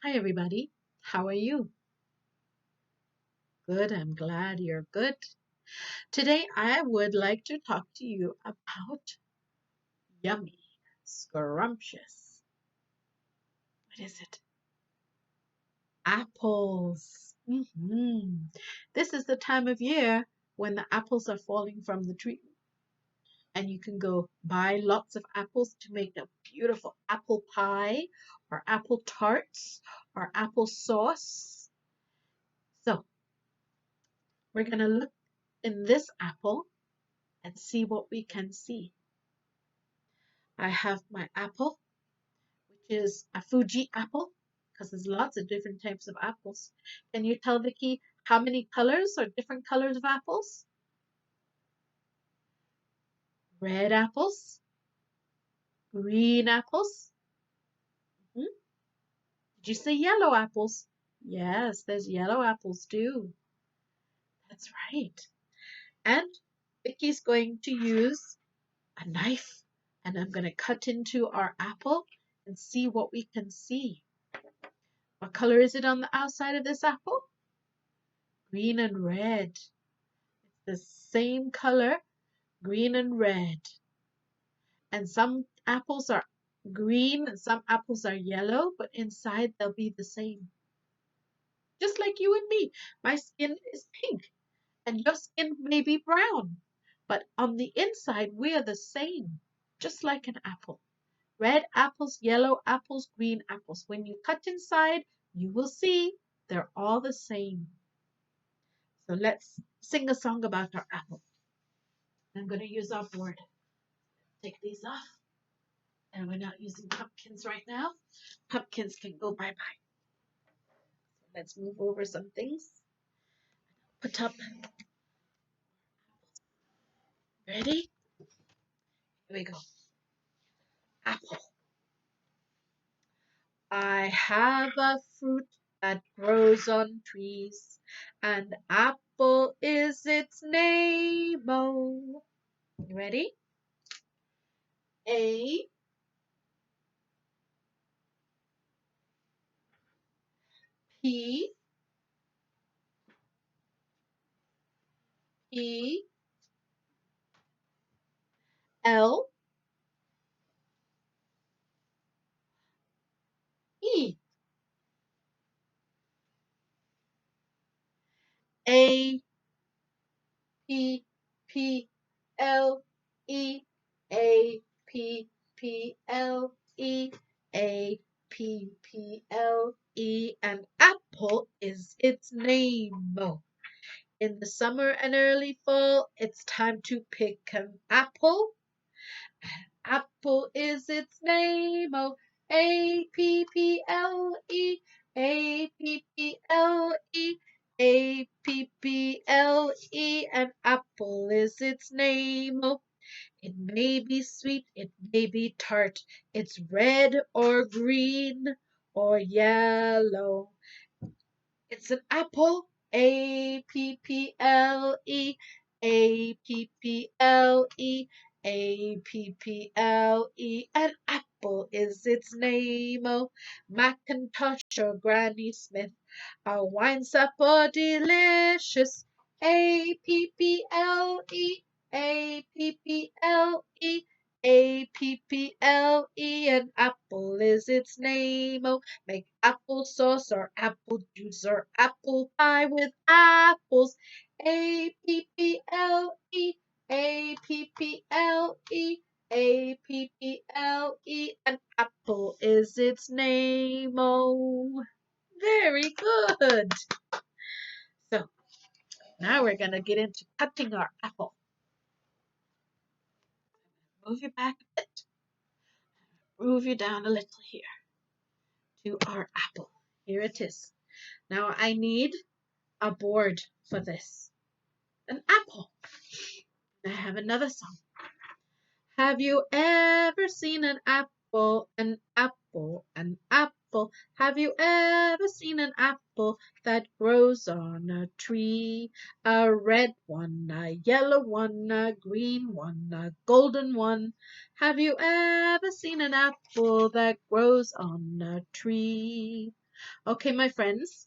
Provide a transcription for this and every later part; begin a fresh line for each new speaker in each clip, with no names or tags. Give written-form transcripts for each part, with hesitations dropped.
Hi, everybody. How are you? Good. I'm glad you're good. Today, I would like to talk to you about yummy, scrumptious. What is it? Apples. This is the time of year when the apples are falling from the tree, and you can go buy lots of apples to make a beautiful apple pie, or apple tarts, or apple sauce. So, we're going to look in this apple and see what we can see. I have my apple, which is a Fuji apple, because there's lots of different types of apples. Can you tell Vicky how many colors or different colors of apples? Red apples, green apples. Hmm? Did you say yellow apples? Yes, there's yellow apples too. That's right. And Vicky's going to use a knife, and I'm going to cut into our apple and see what we can see. What color is it on the outside of this apple? Green and red. It's the same color, green and red. And some apples are green and some apples are yellow, but inside they'll be the same. Just like you and me. My skin is pink and your skin may be brown, but on the inside we're the same, just like an apple. Red apples, yellow apples, green apples. When you cut inside, you will see they're all the same. So let's sing a song about our apple. I'm going to use our board. Take these off. And we're not using pumpkins right now. Pumpkins can go bye-bye. So let's move over some things. Put up. Ready? Here we go. Apple. I have a fruit that grows on trees, and apple is its name. Oh. You ready? A, P, E, L, E. A, P, P, L, E, A, P, P, L, E, A, P, P, L, E, and apple is its name. In the summer and early fall, it's time to pick an apple. Apple is its name. Oh, A, P, P, L, E, A, P, P, L, E. A P P L E, and apple is its name. Oh, it may be sweet, it may be tart, it's red or green or yellow. It's an apple. A P P L E, A P P L E, A P P L E. An apple is its name. Oh, Macintosh or Granny Smith, a wine supper delicious. A P P L E, A P P L E, A P P L E. An apple is its name. Oh, make apple sauce or apple juice or apple pie with apples. A P P L E, A P P L E, A P P L E. An apple is its name. Oh, very good. So now we're going to get into cutting our apple. Move you back a bit. Move you down a little here to our apple. Here it is. Now I need a board for this. An apple. I have another song. Have you ever seen an apple, an apple, an apple? Have you ever seen an apple that grows on a tree? A red one, a yellow one, a green one, a golden one. Have you ever seen an apple that grows on a tree? Okay, my friends,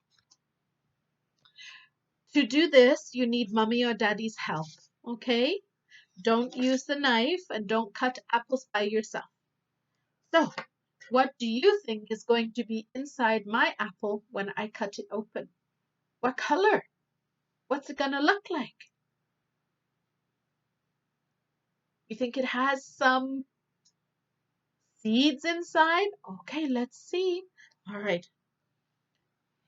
to do this, you need mommy or daddy's help. Okay? Don't use the knife and don't cut apples by yourself. So, what do you think is going to be inside my apple when I cut it open? What color? What's it gonna look like? You think it has some seeds inside? Okay, let's see. All right,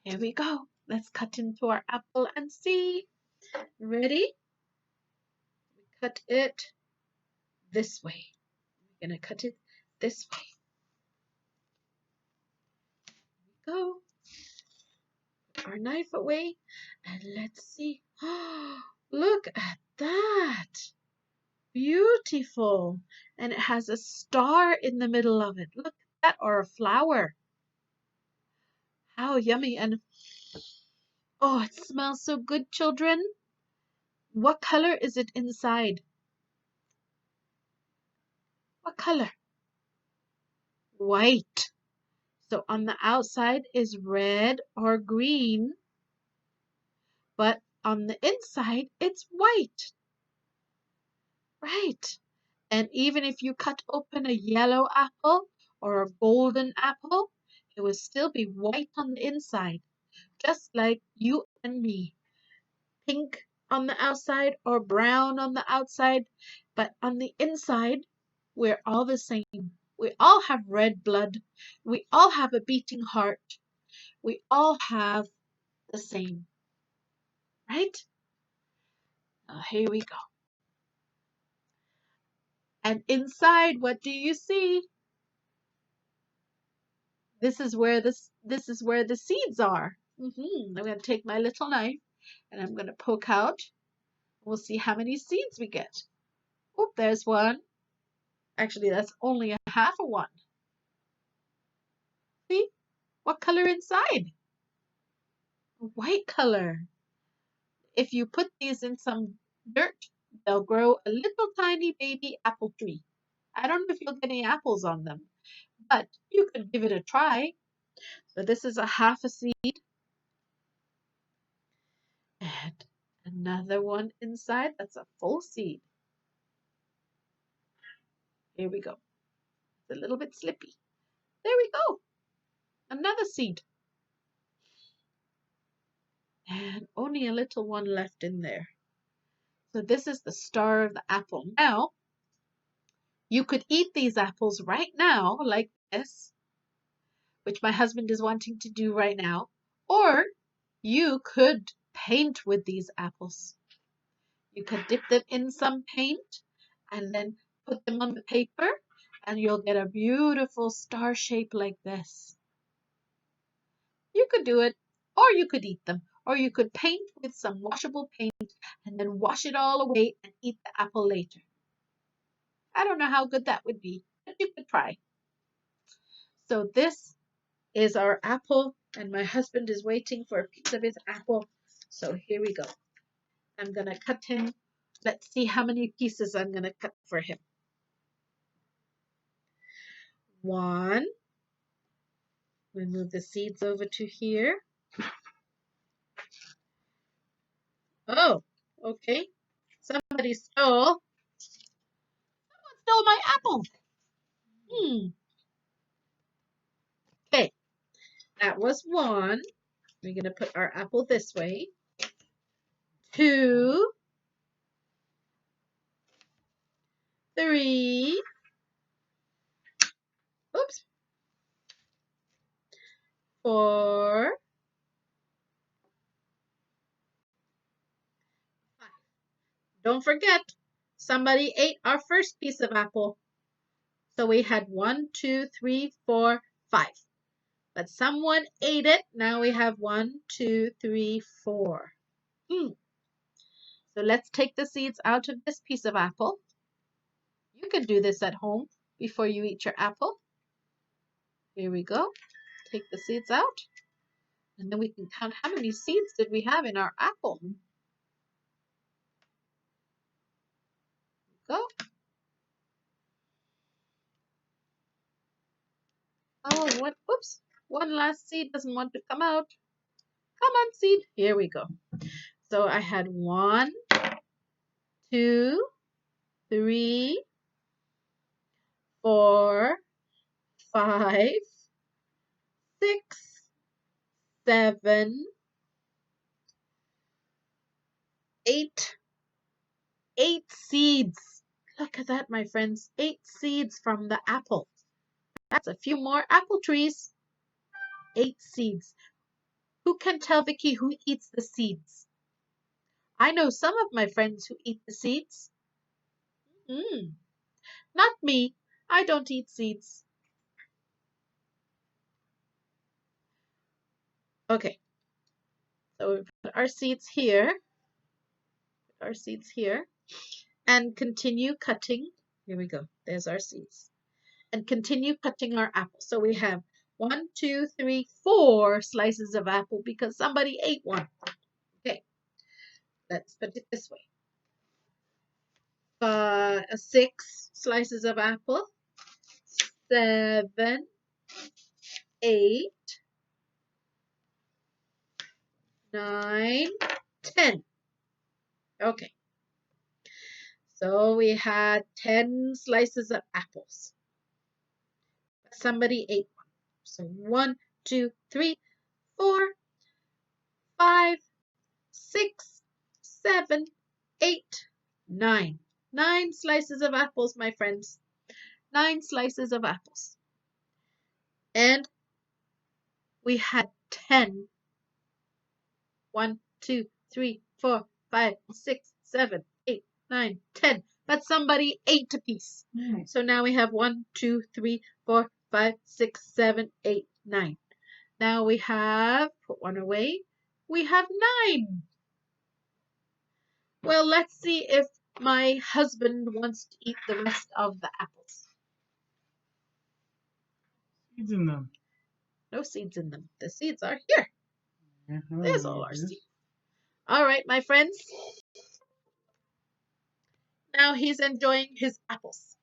here we go. Let's cut into our apple and see. Ready? We cut it this way. We're gonna cut it this way. Go. Put our knife away and let's see. Oh, look at that. Beautiful. And it has a star in the middle of it. Look at that, or a flower. How yummy. And oh, it smells so good, children. What color is it inside? What color? White. So on the outside is red or green, but on the inside it's white. Right. And even if you cut open a yellow apple or a golden apple, it will still be white on the inside, just like you and me. Pink on the outside or brown on the outside, but on the inside, we're all the same. We all have red blood. We all have a beating heart. We all have the same, right? Now, here we go. And inside, what do you see? This is where the seeds are. I'm going to take my little knife and I'm going to poke out. We'll see how many seeds we get. Oh, there's one. Actually, that's only a half of one. See? What color inside? White color. If you put these in some dirt, they'll grow a little tiny baby apple tree. I don't know if you'll get any apples on them, but you could give it a try. So this is a half a seed. And another one inside. That's a full seed. Here we go. It's a little bit slippy. There we go. Another seed. And only a little one left in there. So this is the star of the apple. Now, you could eat these apples right now, like this, which my husband is wanting to do right now, or you could paint with these apples. You could dip them in some paint and then put them on the paper, and you'll get a beautiful star shape like this. You could do it, or you could eat them, or you could paint with some washable paint and then wash it all away and eat the apple later. I don't know how good that would be, but you could try. So this is our apple, and my husband is waiting for a piece of his apple. So here we go. I'm going to cut him. Let's see how many pieces I'm going to cut for him. One. We move the seeds over to here. Oh, okay. Somebody stole my apple. Okay, that was one. We're going to put our apple this way. Two. Three. Oops. Four. Five. Don't forget, somebody ate our first piece of apple. So we had 1, 2, 3, 4, 5. But someone ate it. Now we have 1, 2, 3, 4. So let's take the seeds out of this piece of apple. You can do this at home before you eat your apple. Here we go. Take the seeds out. And then we can count how many seeds did we have in our apple. Go. Oh, what? Oops. One last seed doesn't want to come out. Come on, seed. Here we go. So I had 1, 2, 3, 4, 5, 6, 7, 8. 8 seeds. Look at that, my friends. 8 seeds from the apple. That's a few more apple trees. 8 seeds. Who can tell Vicky who eats the seeds? I know some of my friends who eat the seeds. Mm, not me. I don't eat seeds. Okay, so we put our seeds here. Put our seeds here. And continue cutting. Here we go. There's our seeds. And continue cutting our apple. So we have 1, 2, 3, 4 slices of apple because somebody ate one. Okay, let's put it this way. 6 slices of apple, 7, 8, 9, 10. Okay, so we had 10 slices of apples. Somebody ate one. So 1, 2, 3, 4, 5, 6, 7, 8, 9. 9 slices of apples, my friends. 9 slices of apples. And we had 10. 1, 2, 3, 4, 5, 6, 7, 8, 9, 10. But somebody ate a piece. So now we have 1, 2, 3, 4, 5, 6, 7, 8, 9. Now we have, put one away, we have 9. Well, let's see if my husband wants to eat the rest of the apples.
Seeds in them.
No seeds in them. The seeds are here.
Yeah,
There's all our seeds. All right, my friends. Now he's enjoying his apples.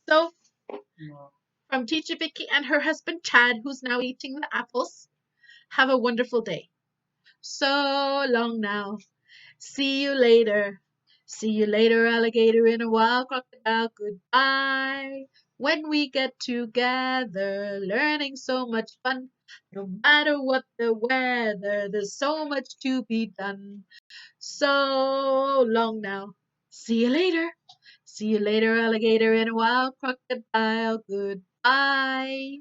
So, from Teacher Vicky and her husband Chad, who's now eating the apples, have a wonderful day. So long now. See you later. See you later, alligator in a wild crocodile. Goodbye. When we get together, learning so much fun. No matter what the weather, there's so much to be done. So long now. See you later. See you later, alligator in a wild crocodile. Goodbye.